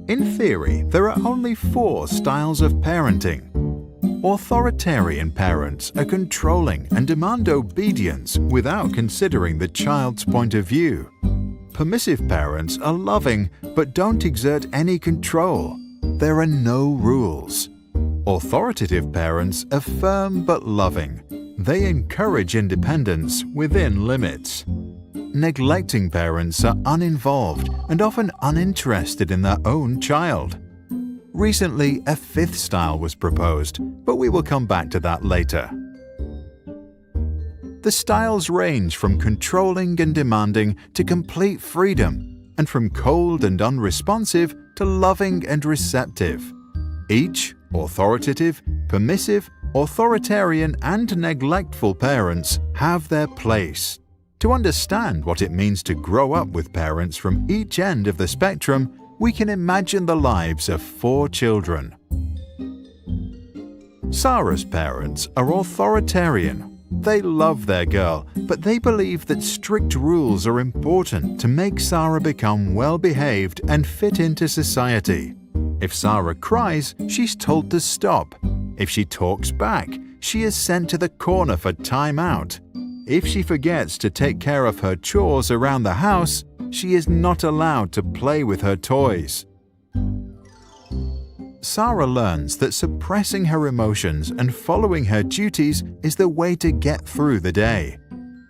In theory, there are only 4 styles of parenting. Authoritarian parents are controlling and demand obedience without considering the child's point of view. Permissive parents are loving but don't exert any control. There are no rules. Authoritative parents are firm but loving. They encourage independence within limits. Neglecting parents are uninvolved and often uninterested in their own child. Recently, a 5th style was proposed, but we will come back to that later. The styles range from controlling and demanding to complete freedom, and from cold and unresponsive to loving and receptive. Each, authoritative, permissive, authoritarian, and neglectful parents have their place. To understand what it means to grow up with parents from each end of the spectrum, we can imagine the lives of 4 children. Sarah's parents are authoritarian. They love their girl, but they believe that strict rules are important to make Sarah become well-behaved and fit into society. If Sarah cries, she's told to stop. If she talks back, she is sent to the corner for time out. If she forgets to take care of her chores around the house, she is not allowed to play with her toys. Sarah learns that suppressing her emotions and following her duties is the way to get through the day.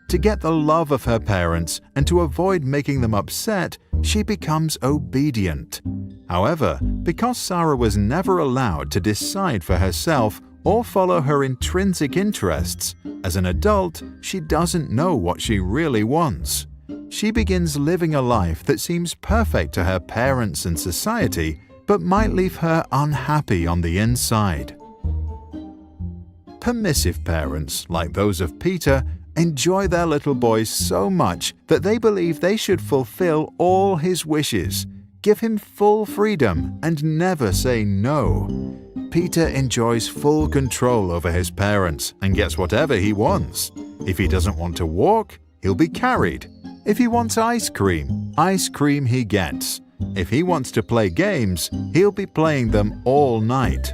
To get the love of her parents and to avoid making them upset, she becomes obedient. However, because Sarah was never allowed to decide for herself or follow her intrinsic interests, as an adult, she doesn't know what she really wants. She begins living a life that seems perfect to her parents and society, but might leave her unhappy on the inside. Permissive parents, like those of Peter, enjoy their little boys so much that they believe they should fulfill all his wishes, give him full freedom, and never say no. Peter enjoys full control over his parents and gets whatever he wants. If he doesn't want to walk, he'll be carried. If he wants ice cream he gets. If he wants to play games, he'll be playing them all night.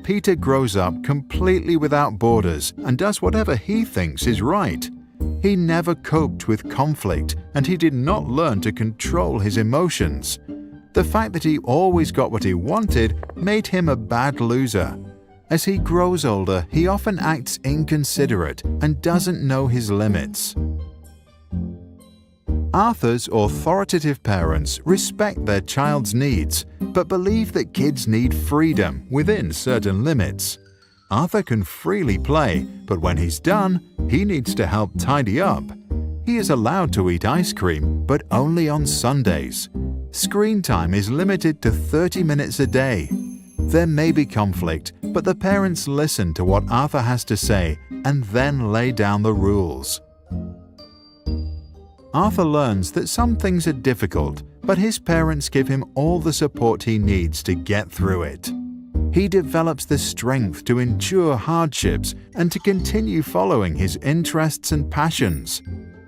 Peter grows up completely without borders and does whatever he thinks is right. He never coped with conflict, and he did not learn to control his emotions. The fact that he always got what he wanted made him a bad loser. As he grows older, he often acts inconsiderate and doesn't know his limits. Arthur's authoritative parents respect their child's needs, but believe that kids need freedom within certain limits. Arthur can freely play, but when he's done, he needs to help tidy up. He is allowed to eat ice cream, but only on Sundays. Screen time is limited to 30 minutes a day. There may be conflict, but the parents listen to what Arthur has to say and then lay down the rules. Arthur learns that some things are difficult, but his parents give him all the support he needs to get through it. He develops the strength to endure hardships and to continue following his interests and passions.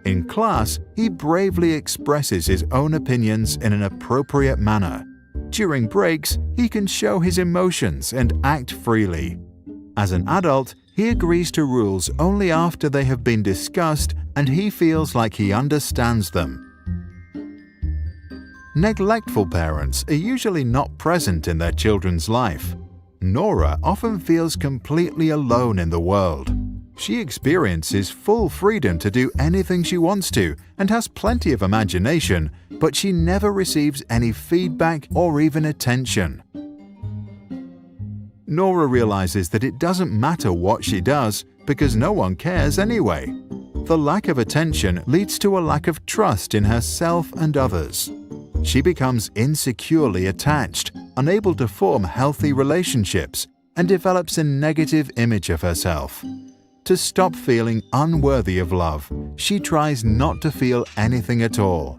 In class, he bravely expresses his own opinions in an appropriate manner. During breaks, he can show his emotions and act freely. As an adult, he agrees to rules only after they have been discussed and he feels like he understands them. Neglectful parents are usually not present in their children's life. Nora often feels completely alone in the world. She experiences full freedom to do anything she wants to and has plenty of imagination, but she never receives any feedback or even attention. Nora realizes that it doesn't matter what she does because no one cares anyway. The lack of attention leads to a lack of trust in herself and others. She becomes insecurely attached, unable to form healthy relationships, and develops a negative image of herself. To stop feeling unworthy of love, she tries not to feel anything at all.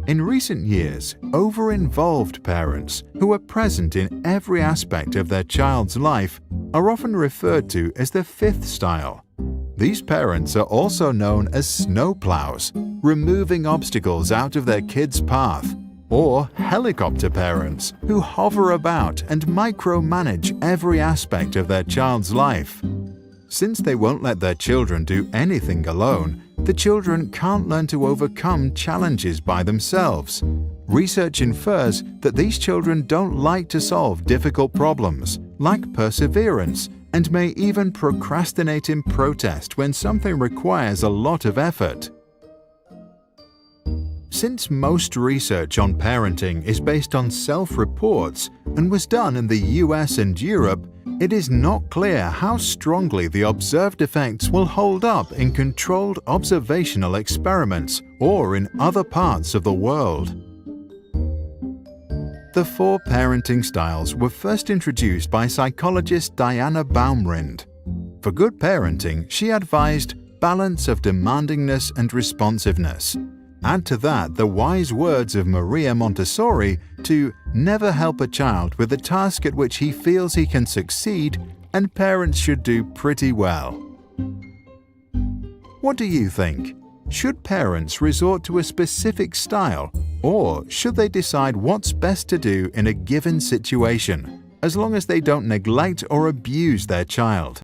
In recent years, overinvolved parents, who are present in every aspect of their child's life, are often referred to as the 5th style. These parents are also known as snowplows. removing obstacles out of their kids' path, or helicopter parents who hover about and micromanage every aspect of their child's life. Since they won't let their children do anything alone, the children can't learn to overcome challenges by themselves. Research infers that these children don't like to solve difficult problems, lack perseverance, and may even procrastinate in protest when something requires a lot of effort. Since most research on parenting is based on self-reports and was done in the US and Europe, it is not clear how strongly the observed effects will hold up in controlled observational experiments or in other parts of the world. The 4 parenting styles were first introduced by psychologist Diana Baumrind. For good parenting, she advised balance of demandingness and responsiveness. Add to that the wise words of Maria Montessori to never help a child with a task at which he feels he can succeed, and parents should do pretty well. What do you think? Should parents resort to a specific style, or should they decide what's best to do in a given situation, as long as they don't neglect or abuse their child?